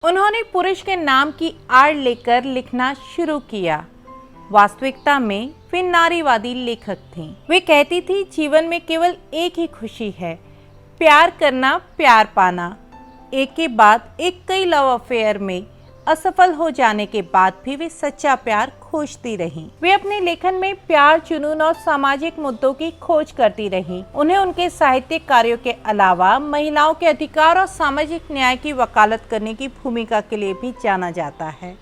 उन्होंने पुरुष के नाम की आड़ लेकर लिखना शुरू किया। वास्तविकता में वे नारीवादी लेखक थीं। वे कहती थी जीवन में केवल एक ही खुशी है, प्यार करना, प्यार पाना। एक के बाद एक कई लव अफेयर में असफल हो जाने के बाद भी वे सच्चा प्यार खोजती रहीं। वे अपने लेखन में प्यार, जुनून और सामाजिक मुद्दों की खोज करती रहीं। उन्हें उनके साहित्यिक कार्यों के अलावा महिलाओं के अधिकार और सामाजिक न्याय की वकालत करने की भूमिका के लिए भी जाना जाता है।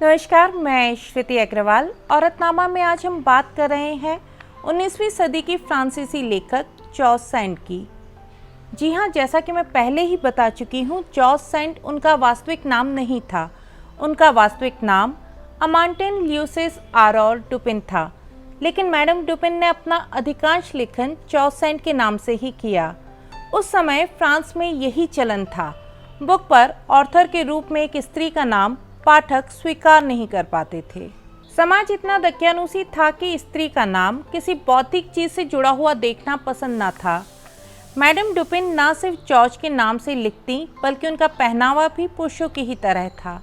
नमस्कार, मैं श्रुति अग्रवाल। औरतनामा में आज हम बात कर रहे हैं 19वीं सदी की फ्रांसीसी लेखक जॉर्ज सैंड की। जी हाँ, जैसा कि मैं पहले ही बता चुकी हूँ, जॉर्ज सैंड उनका वास्तविक नाम नहीं था। उनका वास्तविक नाम अमांटिन ल्यूसिस आरोर डुपिन था, लेकिन मैडम डुपिन ने अपना अधिकांश लेखन जॉर्ज सैंड के नाम से ही किया। उस समय फ्रांस में यही चलन था। बुक पर ऑथर के रूप में एक स्त्री का नाम पाठक स्वीकार नहीं कर पाते थे। समाज इतना दकियानूसी था कि स्त्री का नाम किसी भौतिक चीज से जुड़ा हुआ देखना पसंद न था। मैडम डुपिन न सिर्फ जॉर्ज के नाम से लिखती, बल्कि उनका पहनावा भी पुरुषों की ही तरह था।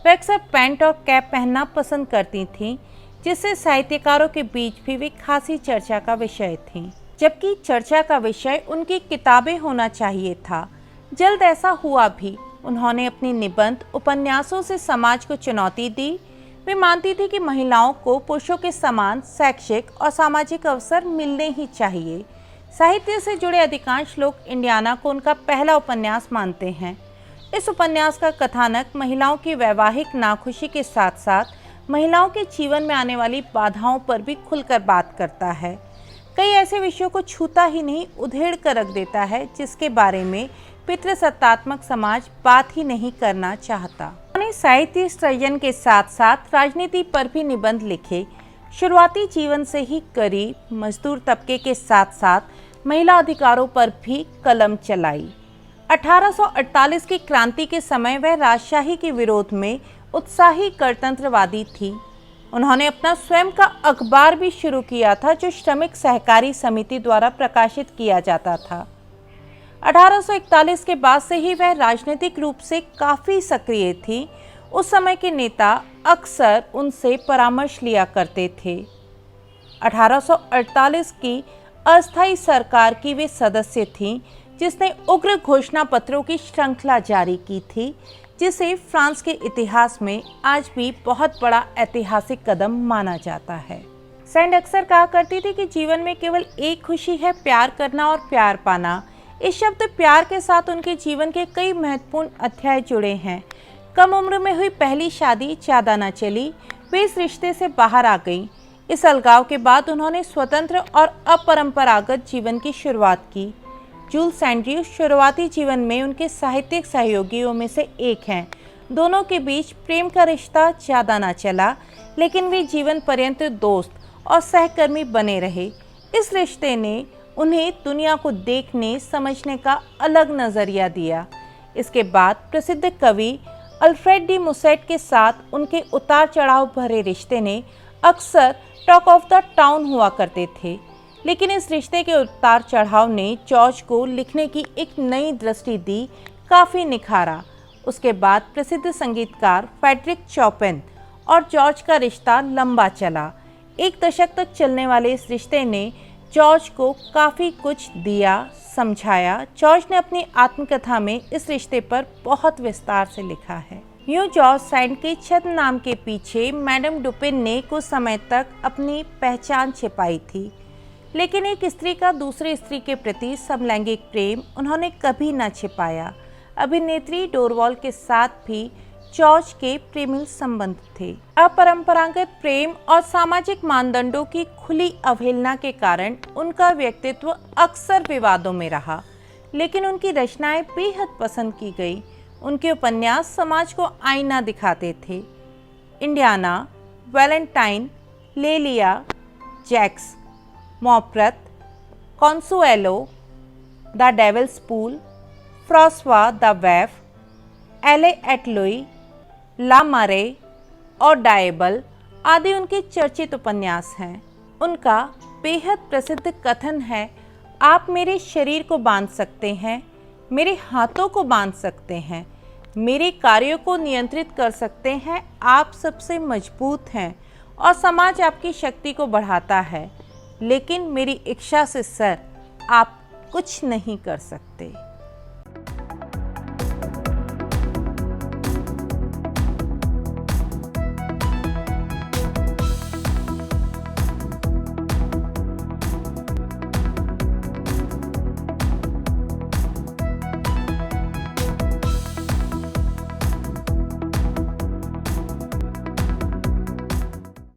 वे अक्सर पैंट और कैप पहनना पसंद करती थीं, जिससे साहित्यकारों के बीच भी वे खासी चर्चा का विषय थीं। जबकि चर्चा का विषय उनकी किताबें होना चाहिए था। जल्द ऐसा हुआ भी। उन्होंने अपनी निबंध उपन्यासों से समाज को चुनौती दी। वे मानती थी कि महिलाओं को पुरुषों के समान शैक्षिक और सामाजिक अवसर मिलने ही चाहिए। साहित्य से जुड़े अधिकांश लोग इंडियाना को उनका पहला उपन्यास मानते हैं। इस उपन्यास का कथानक महिलाओं की वैवाहिक नाखुशी के साथ साथ महिलाओं के जीवन में आने वाली बाधाओं पर भी खुलकर बात करता है। कई ऐसे विषयों को छूता ही नहीं, उधेड़ कर रख देता है, जिसके बारे में पितृसत्तात्मक समाज बात ही नहीं करना चाहता। उन्होंने साहित्य सृजन के साथ साथ राजनीति पर भी निबंध लिखे। शुरुआती जीवन से ही गरीब मजदूर तबके के साथ साथ महिला अधिकारों पर भी कलम चलाई। 1848 की क्रांति के समय वह राजशाही के विरोध में उत्साही गणतंत्रवादी थी। उन्होंने अपना स्वयं का अखबार भी शुरू किया था, जो श्रमिक सहकारी समिति द्वारा प्रकाशित किया जाता था। 1841 के बाद से ही वह राजनीतिक रूप से काफ़ी सक्रिय थी। उस समय के नेता अक्सर उनसे परामर्श लिया करते थे। 1848 की अस्थायी सरकार की वे सदस्य थीं, जिसने उग्र घोषणा पत्रों की श्रृंखला जारी की थी, जिसे फ्रांस के इतिहास में आज भी बहुत बड़ा ऐतिहासिक कदम माना जाता है। सैंड अक्सर कहा करती थी कि जीवन में केवल एक खुशी है, प्यार करना और प्यार पाना। इस शब्द प्यार के साथ उनके जीवन के कई महत्वपूर्ण अध्याय जुड़े हैं। कम उम्र में हुई पहली शादी ज़्यादा न चली, वे इस रिश्ते से बाहर आ गईं। इस अलगाव के बाद उन्होंने स्वतंत्र और अपरंपरागत जीवन की शुरुआत की। जूल सैंड्रयू शुरुआती जीवन में उनके साहित्यिक सहयोगियों में से एक हैं। दोनों के बीच प्रेम का रिश्ता ज़्यादा न चला, लेकिन वे जीवन पर्यंत दोस्त और सहकर्मी बने रहे। इस रिश्ते ने उन्हें दुनिया को देखने समझने का अलग नज़रिया दिया। इसके बाद प्रसिद्ध कवि अल्फ्रेड डी मुसेट के साथ उनके उतार चढ़ाव भरे रिश्ते ने अक्सर टॉक ऑफ द टाउन हुआ करते थे। लेकिन इस रिश्ते के उतार चढ़ाव ने जॉर्ज को लिखने की एक नई दृष्टि दी, काफ़ी निखारा। उसके बाद प्रसिद्ध संगीतकार फ्रेडरिक चॉपिन और जॉर्ज का रिश्ता लंबा चला। एक दशक तक चलने वाले इस रिश्ते ने जॉर्ज को काफ़ी कुछ दिया, समझाया। जॉर्ज ने अपनी आत्मकथा में इस रिश्ते पर बहुत विस्तार से लिखा है। यूँ जॉर्ज सैंड के छद्म नाम के पीछे मैडम डुपिन ने कुछ समय तक अपनी पहचान छिपाई थी, लेकिन एक स्त्री का दूसरे स्त्री के प्रति समलैंगिक प्रेम उन्होंने कभी न छिपाया। अभिनेत्री डोरवॉल के साथ भी जॉर्ज के प्रेमी संबंध थे। अपरंपरागत प्रेम और सामाजिक मानदंडों की खुली अवहेलना के कारण उनका व्यक्तित्व अक्सर विवादों में रहा, लेकिन उनकी रचनाएं बेहद पसंद की गई। उनके उपन्यास समाज को आईना दिखाते थे। Indiana, Valentine, Lelia, Jacques, Mauprat, Consuelo, the devil's pool, François the waif, Elle et Louis, ला मारे और डायबल आदि उनके चर्चित उपन्यास हैं। उनका बेहद प्रसिद्ध कथन है, आप मेरे शरीर को बांध सकते हैं, मेरे हाथों को बांध सकते हैं, मेरे कार्यों को नियंत्रित कर सकते हैं, आप सबसे मजबूत हैं और समाज आपकी शक्ति को बढ़ाता है, लेकिन मेरी इच्छा से सर आप कुछ नहीं कर सकते।